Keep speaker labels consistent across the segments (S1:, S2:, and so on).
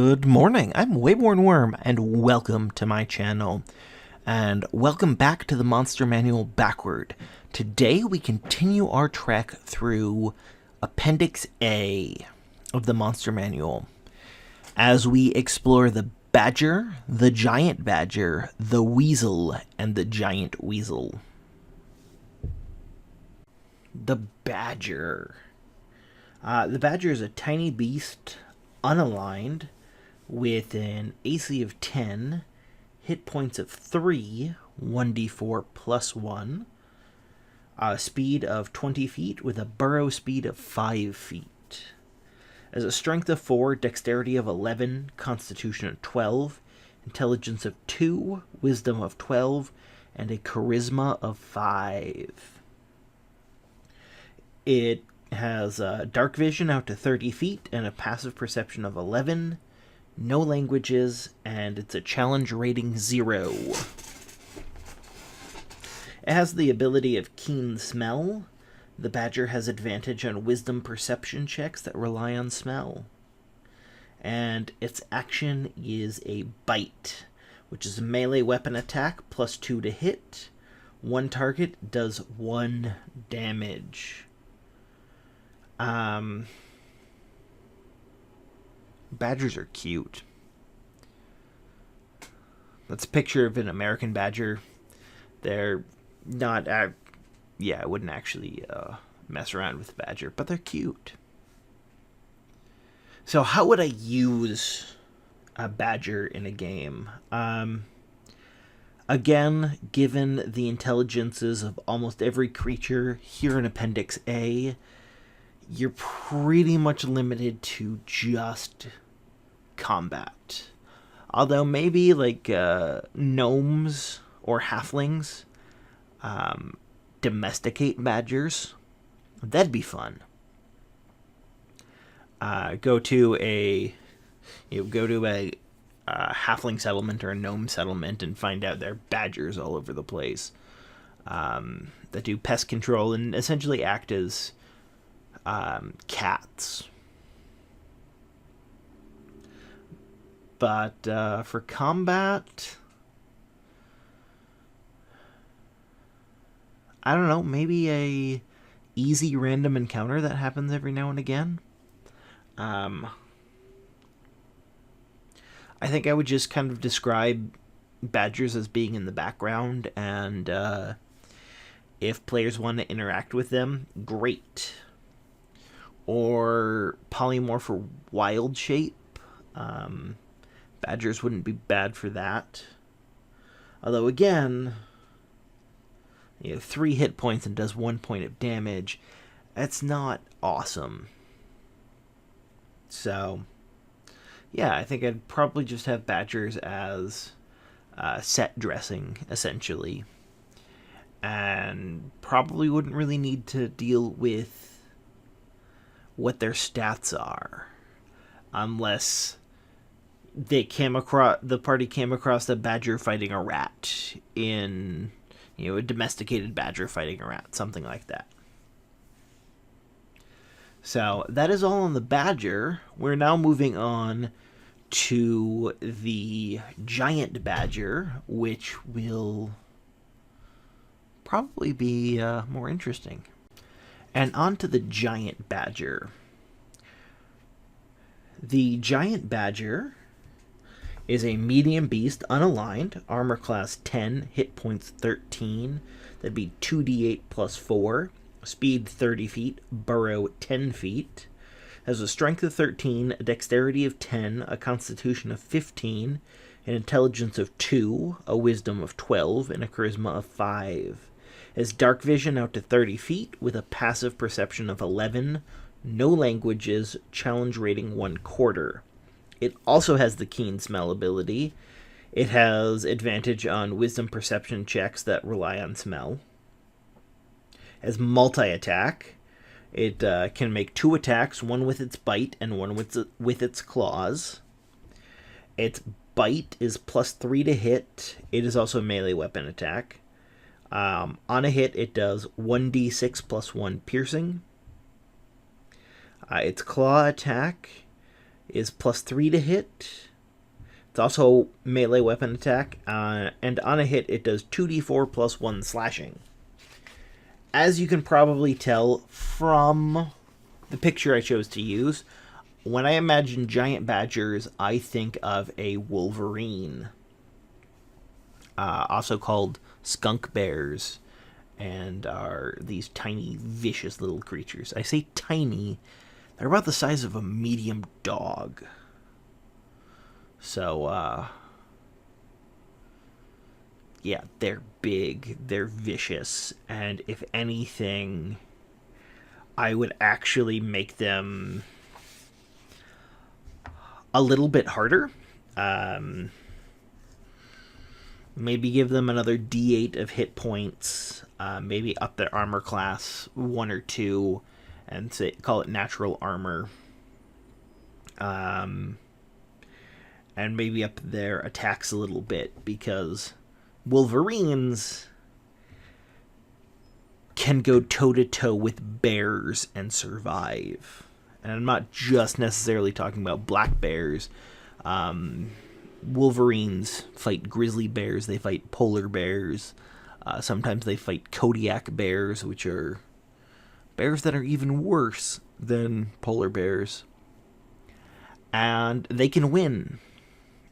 S1: Good morning, I'm WaywornWyrm, and welcome to my channel. And welcome back to the Monster Manual Backward. Today we continue our trek through Appendix A of the Monster Manual, as we explore the Badger, the Giant Badger, the Weasel, and the Giant Weasel. The Badger. The Badger is a tiny beast, unaligned, with an AC of 10, hit points of 3, 1d4 plus 1, speed of 20 feet with a burrow speed of 5 feet. As a strength of 4, dexterity of 11, constitution of 12, intelligence of 2, wisdom of 12, and a charisma of 5. It has dark vision out to 30 feet and a passive perception of 11, no languages, and it's a challenge rating 0. It has the ability of keen smell. The Badger has advantage on wisdom perception checks that rely on smell. And its action is a bite, which is a melee weapon attack, plus 2 to hit. One target does 1 damage. Badgers are cute. That's a picture of an American badger. They're not... yeah, I wouldn't actually mess around with a badger, but they're cute. So how would I use a badger in a game? Again, given the intelligences of almost every creature here in Appendix A, you're pretty much limited to just combat. Although maybe like gnomes or halflings domesticate badgers. That'd be fun. Go to a halfling settlement or a gnome settlement and find out there are badgers all over the place that do pest control and essentially act as cats. But for combat, I don't know, maybe a easy random encounter that happens every now and again. I think I would just kind of describe badgers as being in the background, and if players want to interact with them, great. Or polymorph or wild shape. Badgers wouldn't be bad for that. Although again, 3 hit points and does 1 point of damage. That's not awesome. So, yeah, I think I'd probably just have badgers as set dressing, essentially. And probably wouldn't really need to deal with what their stats are, unless the party came across a badger fighting a rat in, a domesticated badger fighting a rat, something like that. So that is all on the badger. We're now moving on to the giant badger, which will probably be more interesting. And on to the giant badger. The giant badger is a medium beast, unaligned, armor class 10, hit points 13. That'd be 2d8 plus 4, speed 30 feet, burrow 10 feet. Has a strength of 13, a dexterity of 10, a constitution of 15, an intelligence of 2, a wisdom of 12, and a charisma of 5. Has dark vision out to 30 feet with a passive perception of 11, no languages, challenge rating 1/4. It also has the keen smell ability. It has advantage on wisdom perception checks that rely on smell. It has multi-attack. It can make 2 attacks, one with its bite and one with its claws. Its bite is plus 3 to hit. It is also a melee weapon attack. On a hit, it does 1d6 plus 1 piercing. Its claw attack is +3 to hit. It's also melee weapon attack, and on a hit it does 2d4 plus 1 slashing. As you can probably tell from the picture I chose to use, when I imagine giant badgers, I think of a wolverine, also called skunk bears, and are these tiny, vicious little creatures. I say tiny, they're about the size of a medium dog. So, yeah, they're big, they're vicious, and if anything, I would actually make them a little bit harder. Maybe give them another d8 of hit points, maybe up their armor class 1 or 2, and call it natural armor. And maybe up their attacks a little bit, because wolverines can go toe-to-toe with bears and survive. And I'm not just necessarily talking about black bears. Wolverines fight grizzly bears, they fight polar bears. Sometimes they fight Kodiak bears, which are bears that are even worse than polar bears. And they can win.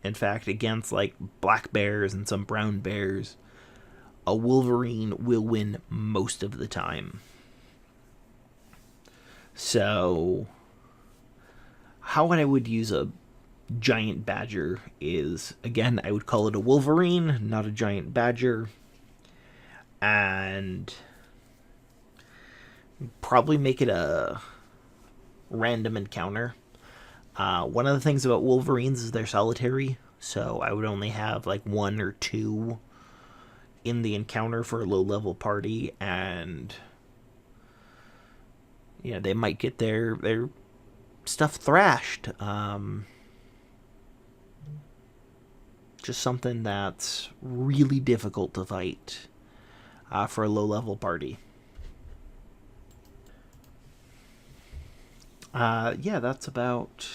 S1: In fact, against like black bears and some brown bears, a wolverine will win most of the time. So, how I would use a giant badger is, again, I would call it a wolverine, not a giant badger. And probably make it a random encounter. One of the things about wolverines is they're solitary, so I would only have like 1 or 2 in the encounter for a low-level party, and yeah, they might get their stuff thrashed. Just something that's really difficult to fight for a low-level party. Yeah, that's about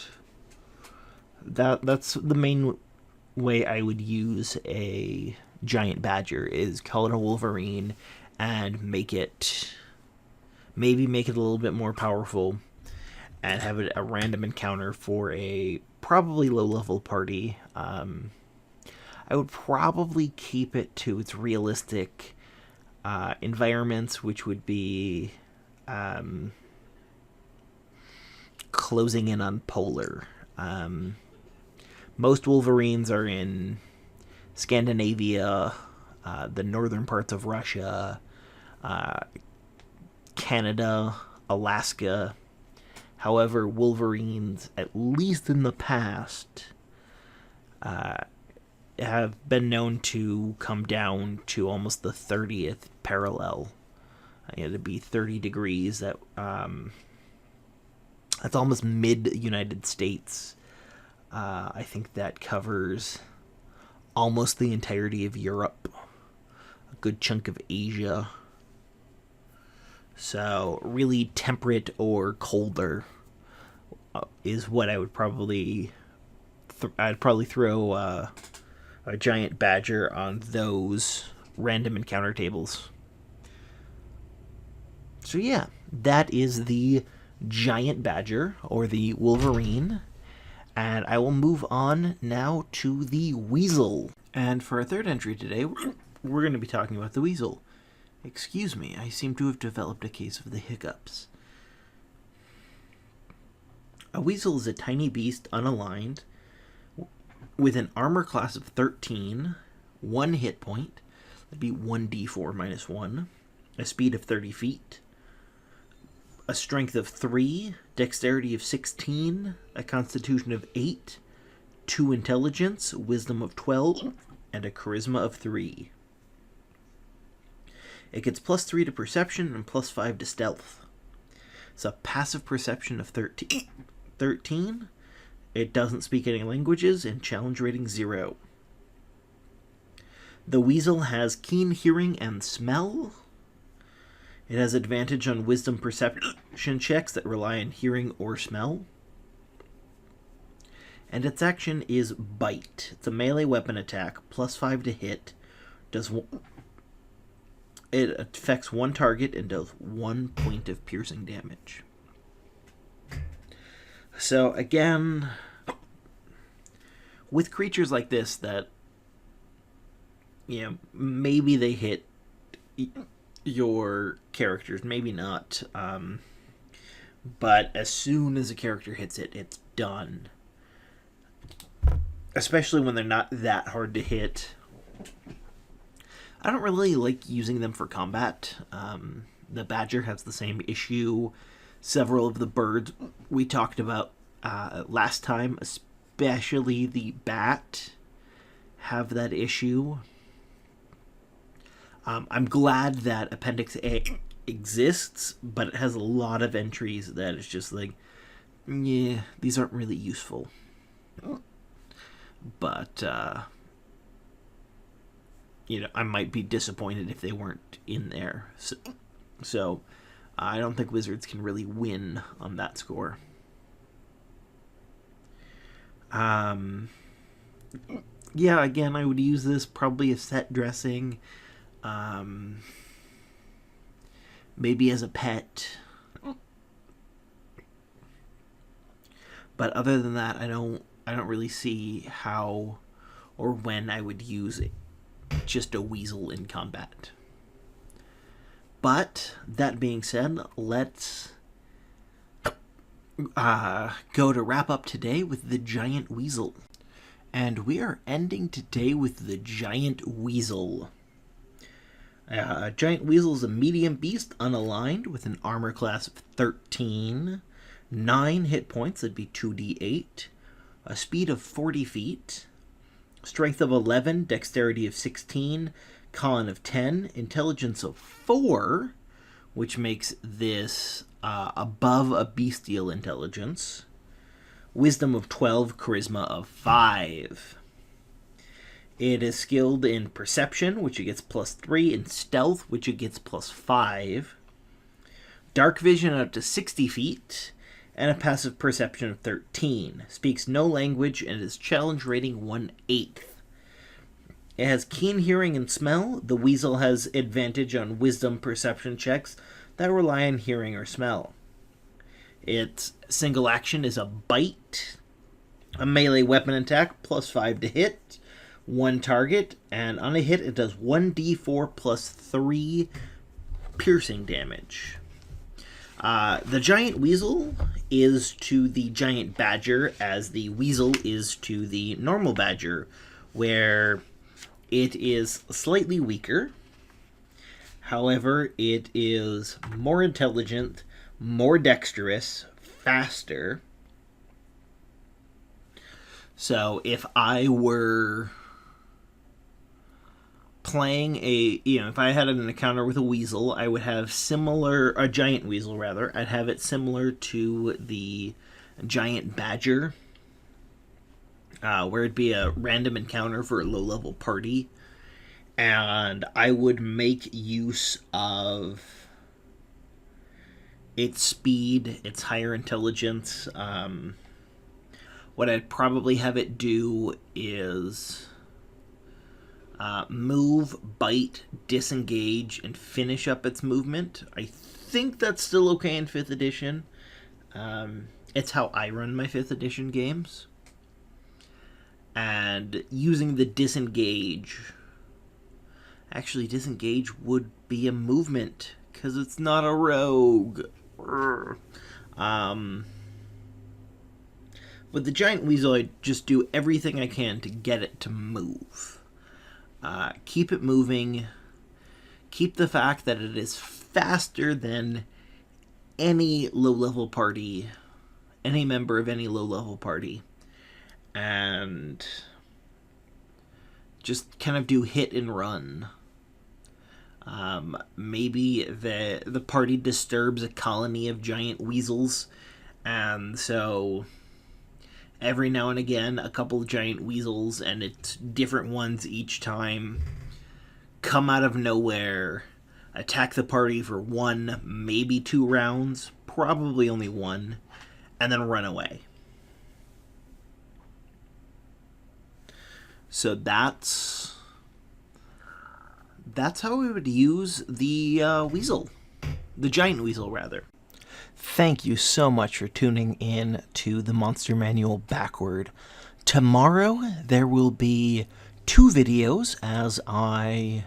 S1: that. That's the main way I would use a giant badger, is call it a wolverine and make it a little bit more powerful, and have it a random encounter for a probably low-level party. I would probably keep it to its realistic environments, which would be closing in on polar. Most wolverines are in Scandinavia, the northern parts of Russia, Canada, Alaska. However, wolverines, at least in the past, have been known to come down to almost the 30th parallel. To be 30 degrees. That's almost mid-United States. I think that covers almost the entirety of Europe, a good chunk of Asia. So really temperate or colder is what I would probably I'd probably throw a giant badger on those random encounter tables. So yeah, that is the giant badger, or the wolverine. And I will move on now to the weasel. And for our third entry today, we're going to be talking about the weasel. Excuse me, I seem to have developed a case of the hiccups. A weasel is a tiny beast, unaligned, with an armor class of 13, 1 hit point, that'd be 1d4 minus 1, a speed of 30 feet, a strength of 3, dexterity of 16, a constitution of 8, 2 intelligence, wisdom of 12, and a charisma of 3. It gets +3 to perception and +5 to stealth. It's a passive perception of 13. It doesn't speak any languages, and challenge rating 0. The weasel has keen hearing and smell. It has advantage on wisdom perception checks that rely on hearing or smell. And its action is Bite. It's a melee weapon attack, +5 to hit. It affects one target and does 1 point of piercing damage. So again, with creatures like this that, maybe they hit your characters, maybe not. But as soon as a character hits it, it's done. Especially when they're not that hard to hit. I don't really like using them for combat. The Badger has the same issue. Several of the birds we talked about last time, especially the Bat, have that issue. I'm glad that Appendix A exists, but it has a lot of entries that it's just like, yeah, these aren't really useful. But, I might be disappointed if they weren't in there. So I don't think Wizards can really win on that score. Yeah, again, I would use this probably as set dressing. Maybe as a pet. But other than that, I don't really see how or when I would use it. Just a weasel in combat. But that being said, let's go to wrap up today with the Giant Weasel. And we are ending today with the Giant Weasel. Giant Weasel is a medium beast, unaligned, with an armor class of 13, 9 hit points, that'd be 2d8, a speed of 40 feet, strength of 11, dexterity of 16, con of 10, intelligence of 4, which makes this above a bestial intelligence, wisdom of 12, charisma of 5. It is skilled in perception, which it gets +3, and stealth, which it gets +5. Dark vision up to 60 feet, and a passive perception of 13. Speaks no language and is challenge rating 1/8. It has keen hearing and smell. The weasel has advantage on wisdom perception checks that rely on hearing or smell. Its single action is a bite, a melee weapon attack, +5 to hit, one target, and on a hit it does 1d4 +3 piercing damage. The Giant Weasel is to the Giant Badger as the Weasel is to the normal Badger, where it is slightly weaker. However, it is more intelligent, more dexterous, faster. So if I were playing if I had an encounter with a weasel, I would have a giant weasel rather, I'd have it similar to the Giant Badger, where it'd be a random encounter for a low-level party, and I would make use of its speed, its higher intelligence. What I'd probably have it do is move, bite, disengage, and finish up its movement. I think that's still okay in 5th edition. It's how I run my 5th edition games. And using the disengage... Actually, disengage would be a movement, because it's not a rogue. With the Giant Weasel, I just do everything I can to get it to move. Keep it moving. Keep the fact that it is faster than any low-level party, any member of any low-level party. And just kind of do hit and run. Maybe the party disturbs a colony of giant weasels, and so every now and again a couple of giant weasels, and it's different ones each time, come out of nowhere, attack the party for 1, maybe 2 rounds, probably only 1, and then run away. So that's how we would use the weasel. The giant weasel, rather. Thank you so much for tuning in to the Monster Manual Backward. Tomorrow there will be 2 videos as I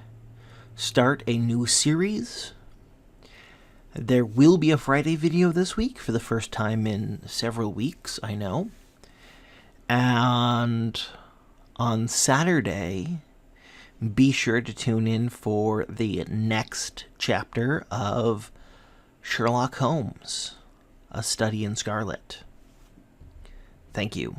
S1: start a new series. There will be a Friday video this week for the first time in several weeks, I know. And on Saturday, be sure to tune in for the next chapter of Sherlock Holmes, A Study in Scarlet. Thank you.